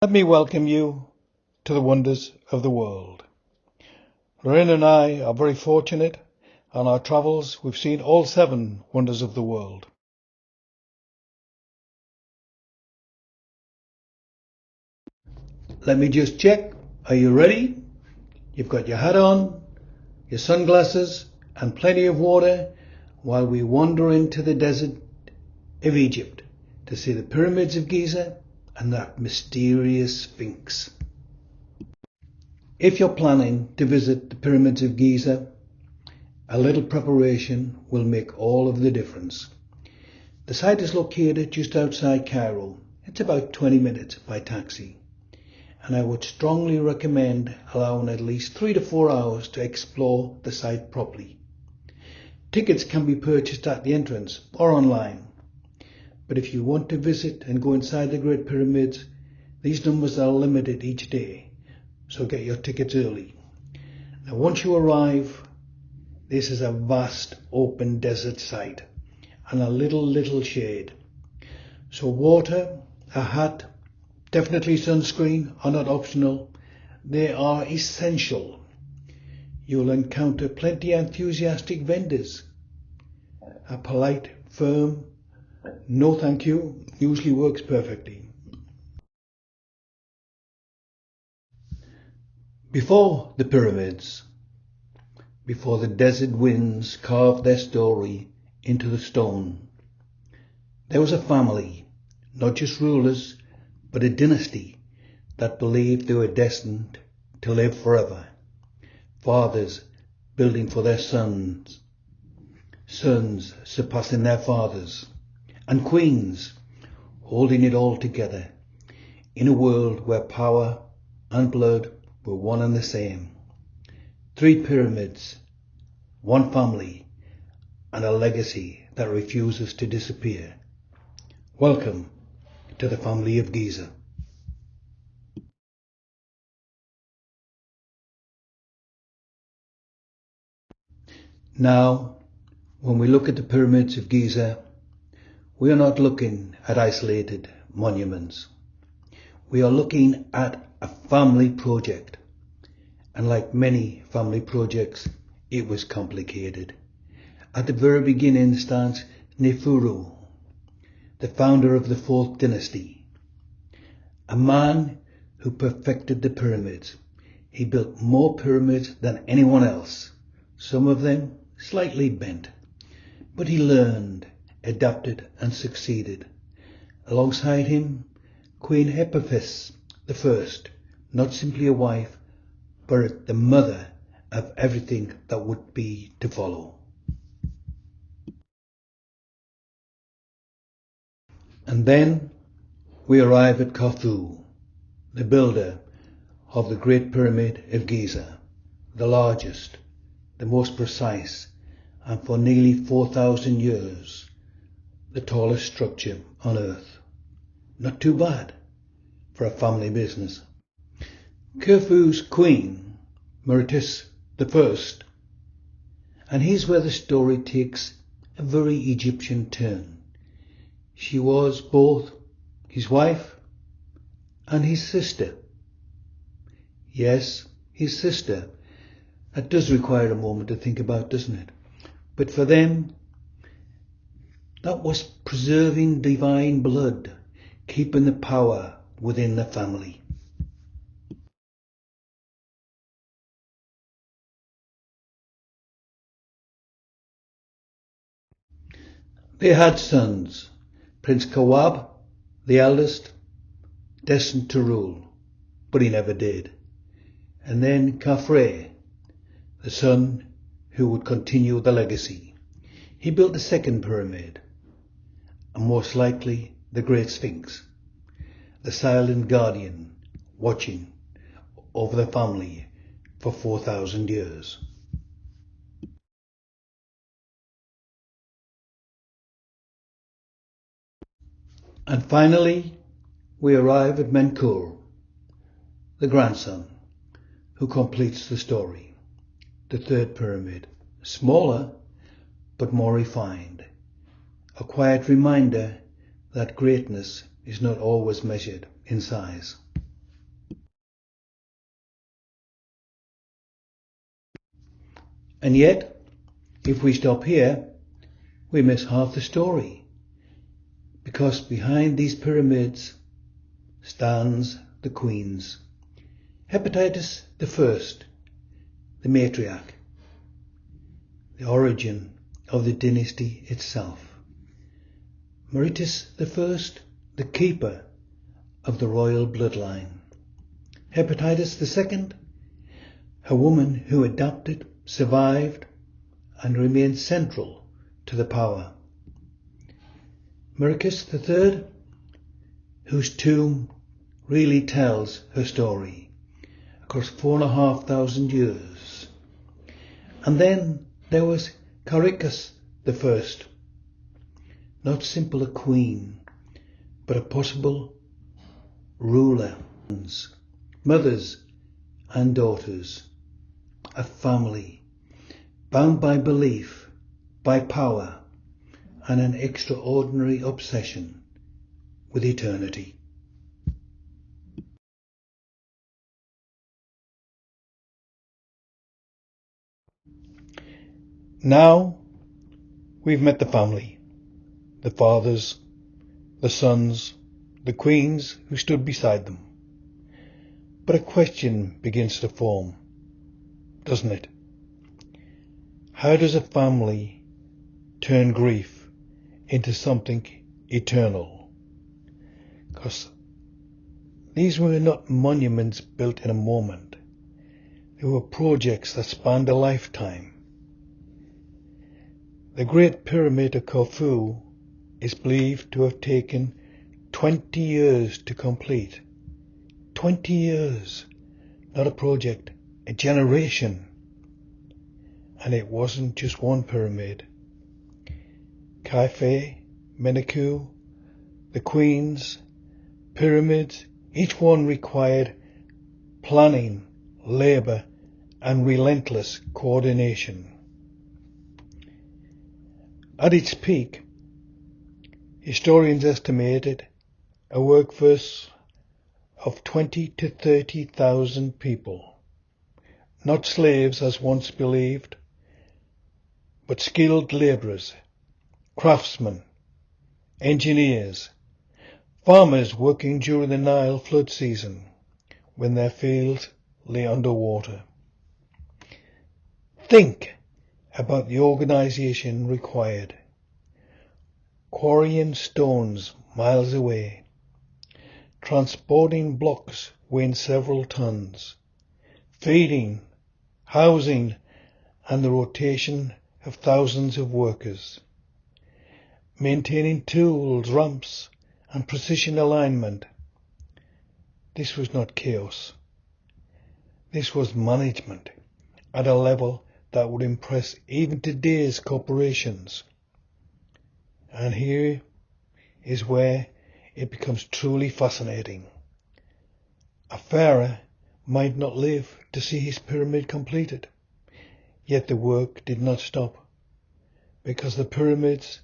Let me welcome you to the wonders of the world. Lorraine and I are very fortunate. On our travels, we've seen all 7 wonders of the world. Let me just check. Are you ready? You've got your hat on, your sunglasses, and plenty of water while we wander into the desert of Egypt to see the pyramids of Giza and that mysterious Sphinx. If you're planning to visit the pyramids of Giza, a little preparation will make all of the difference. The site is located just outside Cairo. It's about 20 minutes by taxi, and I would strongly recommend allowing at least 3 to 4 hours to explore the site properly. Tickets can be purchased at the entrance or online, but if you want to visit and go inside the Great Pyramids, these numbers are limited each day, so get your tickets early. Now once you arrive, this is a vast open desert site and a little shade. So water, a hat, definitely sunscreen are not optional. They are essential. You'll encounter plenty of enthusiastic vendors. A polite, firm, no thank you usually works perfectly. Before the pyramids, before the desert winds carved their story into the stone, there was a family, not just rulers, but a dynasty that believed they were destined to live forever. Fathers building for their sons, sons surpassing their fathers, and queens holding it all together in a world where power and blood were one and the same. 3 pyramids, 1 family, and a legacy that refuses to disappear. Welcome to the family of Giza. Now, when we look at the pyramids of Giza, we are not looking at isolated monuments. We are looking at a family project. And like many family projects, it was complicated. At the very beginning stands Nefuru, the founder of the 4th dynasty, a man who perfected the pyramids. He built more pyramids than anyone else, some of them slightly bent, but he learned, adapted and succeeded. Alongside him, Queen Epiphys I, not simply a wife, but the mother of everything that would be to follow. And then we arrive at Khufu, the builder of the Great Pyramid of Giza, the largest, the most precise, and for nearly 4,000 years, the tallest structure on earth. Not too bad for a family business. Khufu's queen, Meretis I, and here's where the story takes a very Egyptian turn. She was both his wife and his sister. Yes, his sister. That does require a moment to think about, doesn't it? But for them, that was preserving divine blood, keeping the power within the family. They had sons, Prince Kawab, the eldest, destined to rule, but he never did. And then Khafre, the son who would continue the legacy. He built the 2nd pyramid, and most likely the Great Sphinx, the silent guardian watching over the family for 4,000 years. And finally, we arrive at Menkaure, the grandson, who completes the story. The 3rd pyramid, smaller but more refined. A quiet reminder that greatness is not always measured in size. And yet, if we stop here, we miss half the story, because behind these pyramids stands the queens. Hepatitis the First, the matriarch, the origin of the dynasty itself. Meritus the First, the keeper of the royal bloodline. Hepatitis the Second, a woman who adapted, survived, and remained central to the power. Mericus the Third, whose tomb really tells her story across 4,500 years. And then there was Caricus the First, not simply a queen, but a possible ruler, mothers and daughters, a family, bound by belief, by power, and an extraordinary obsession with eternity. Now we've met the family, the fathers, the sons, the queens who stood beside them. But a question begins to form, doesn't it? How does a family turn grief into something eternal? Because these were not monuments built in a moment. They were projects that spanned a lifetime. The Great Pyramid of Khufu is believed to have taken 20 years to complete. 20 years, not a project, a generation. And it wasn't just one pyramid. Kaife, Meneku, the queens, pyramids, each one required planning, labour, and relentless coordination. At its peak, historians estimated a workforce of 20 to 30,000 people, not slaves as once believed, but skilled labourers, craftsmen, engineers, farmers working during the Nile flood season when their fields lay underwater. Think about the organisation required. Quarrying stones miles away, transporting blocks weighing several tons, feeding, housing, and the rotation of thousands of workers, maintaining tools, ramps, and precision alignment. This was not chaos. This was management at a level that would impress even today's corporations. And here is where it becomes truly fascinating. A pharaoh might not live to see his pyramid completed, yet the work did not stop, because the pyramids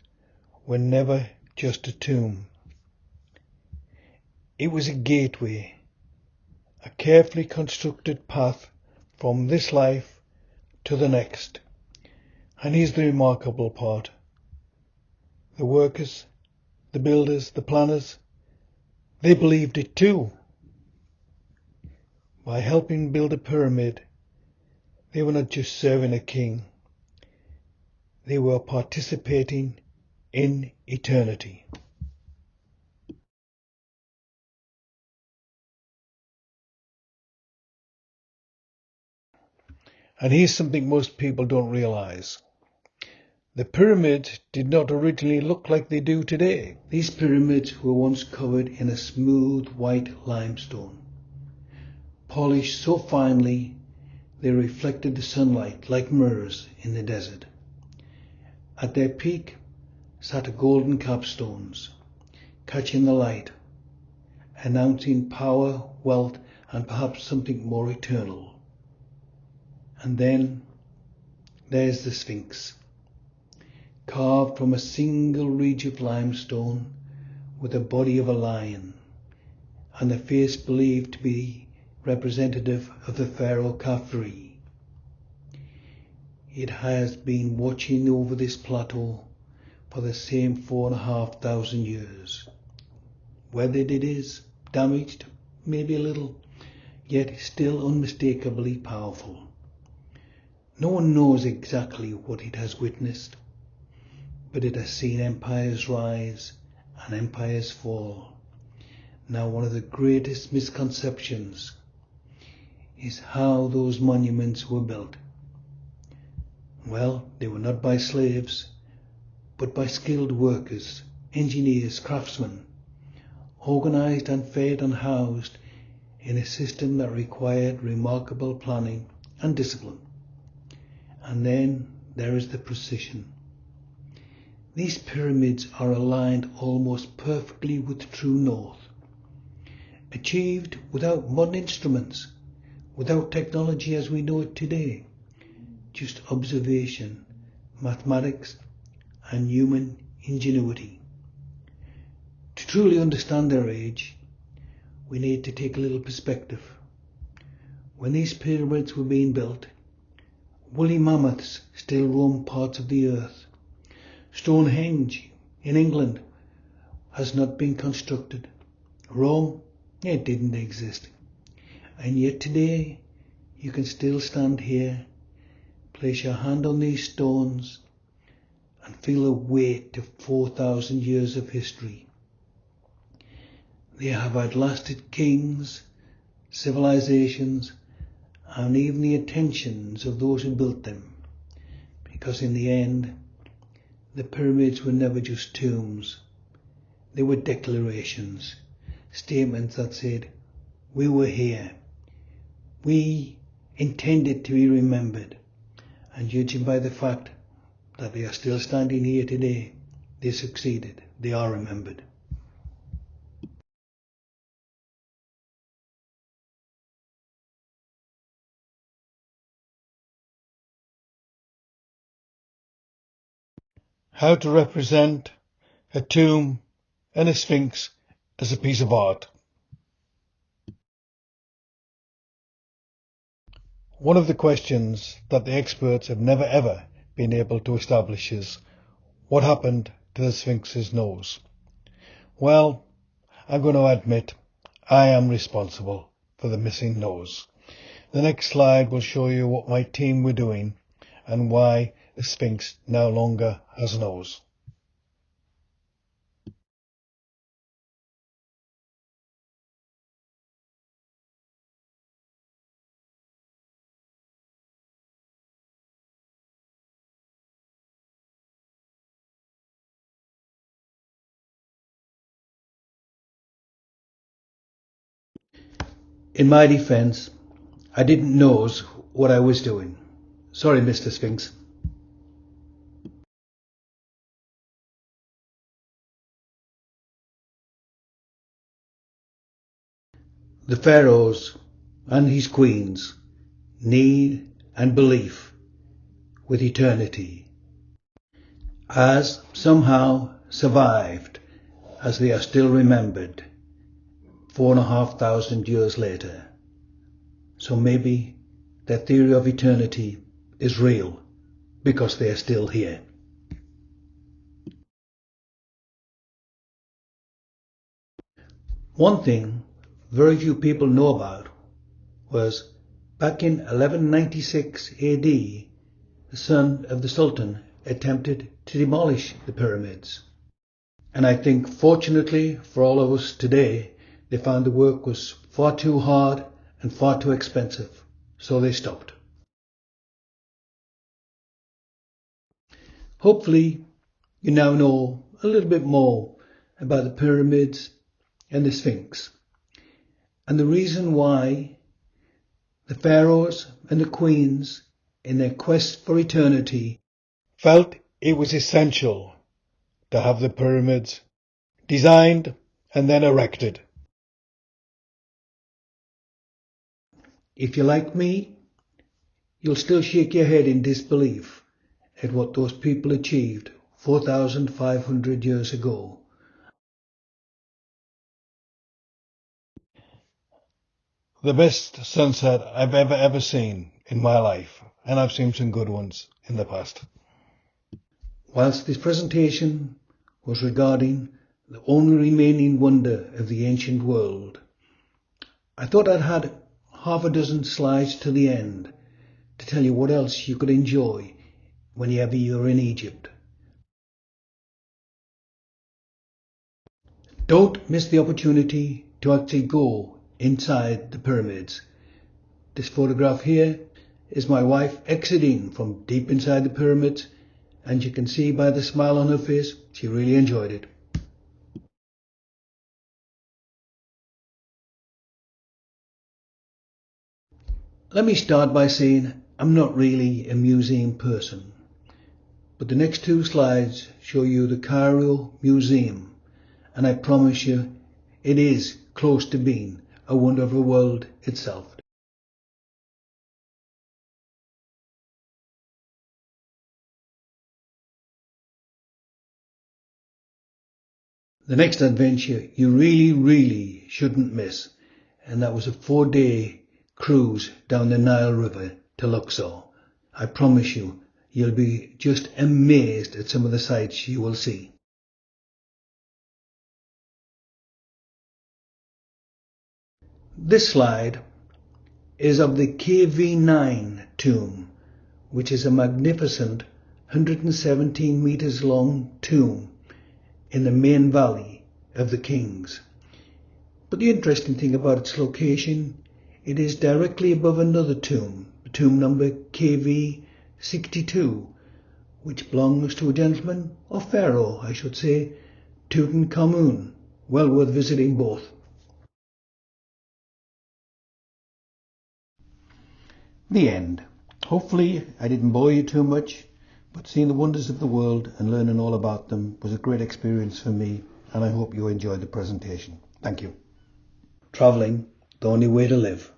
were never just a tomb. It was a gateway, a carefully constructed path from this life to the next. And here's the remarkable part. The workers, the builders, the planners, they believed it too. By helping build a pyramid, they were not just serving a king. They were participating in eternity. And here's something most people don't realize. The pyramids did not originally look like they do today. These pyramids were once covered in a smooth white limestone, polished so finely they reflected the sunlight like mirrors in the desert. At their peak sat golden capstones, catching the light, announcing power, wealth, and perhaps something more eternal. And then there's the Sphinx, carved from a single ridge of limestone with the body of a lion and the face believed to be representative of the pharaoh Khafre. it has been watching over this plateau for the same 4,500 years. Weathered it is, damaged, maybe a little, yet still unmistakably powerful. No one knows exactly what it has witnessed, but it has seen empires rise and empires fall. Now, one of the greatest misconceptions is how those monuments were built. Well, they were not by slaves, but by skilled workers, engineers, craftsmen, organized and fed and housed in a system that required remarkable planning and discipline. And then there is the precision. These pyramids are aligned almost perfectly with true north, achieved without modern instruments, without technology as we know it today, just observation, mathematics, and human ingenuity. To truly understand their age, we need to take a little perspective. When these pyramids were being built, woolly mammoths still roam parts of the earth. Stonehenge in England has not been constructed. Rome, it didn't exist. And yet today, you can still stand here, place your hand on these stones, and feel the weight of 4,000 years of history. They have outlasted kings, civilizations, and even the intentions of those who built them, because in the end, the pyramids were never just tombs. They were declarations, statements that said, we were here, we intended to be remembered, and judging by the fact that they are still standing here today, they succeeded, they are remembered. How to represent a tomb and a sphinx as a piece of art. One of the questions that the experts have never ever been able to establish is, what happened to the Sphinx's nose? Well, I'm going to admit I am responsible for the missing nose. The next slide will show you what my team were doing and why the Sphinx no longer has a nose. In my defense, I didn't know what I was doing. Sorry, Mr. Sphinx. The pharaohs and his queens need and belief with eternity has somehow survived as they are still remembered 4,500 years later. So maybe their theory of eternity is real because they are still here. One thing very few people know about was back in 1196 AD, the son of the Sultan attempted to demolish the pyramids. And I think fortunately for all of us today, they found the work was far too hard and far too expensive, so they stopped. Hopefully, you now know a little bit more about the pyramids and the Sphinx, and the reason why the pharaohs and the queens, in their quest for eternity, felt it was essential to have the pyramids designed and then erected. If you're like me, you'll still shake your head in disbelief at what those people achieved 4,500 years ago. The best sunset I've ever seen in my life, and I've seen some good ones in the past. Whilst this presentation was regarding the only remaining wonder of the ancient world, I thought I'd had half a dozen slides to the end to tell you what else you could enjoy whenever you're in Egypt. Don't miss the opportunity to actually go inside the pyramids. This photograph here is my wife exiting from deep inside the pyramids, and you can see by the smile on her face she really enjoyed it. Let me start by saying I'm not really a museum person, but the next two slides show you the Cairo Museum, and I promise you it is close to being a wonder of the world itself. The next adventure you really shouldn't miss, and that was a 4-day cruise down the Nile River to Luxor. I promise you, you'll be just amazed at some of the sights you will see. This slide is of the KV9 tomb, which is a magnificent 117 meters long tomb in the main valley of the Kings. But the interesting thing about its location, it is directly above another tomb, tomb number KV62, which belongs to a gentleman, or pharaoh I should say, Tutankhamun. Well worth visiting both. The end. Hopefully I didn't bore you too much, but seeing the wonders of the world and learning all about them was a great experience for me, and I hope you enjoyed the presentation. Thank you. Travelling, the only way to live.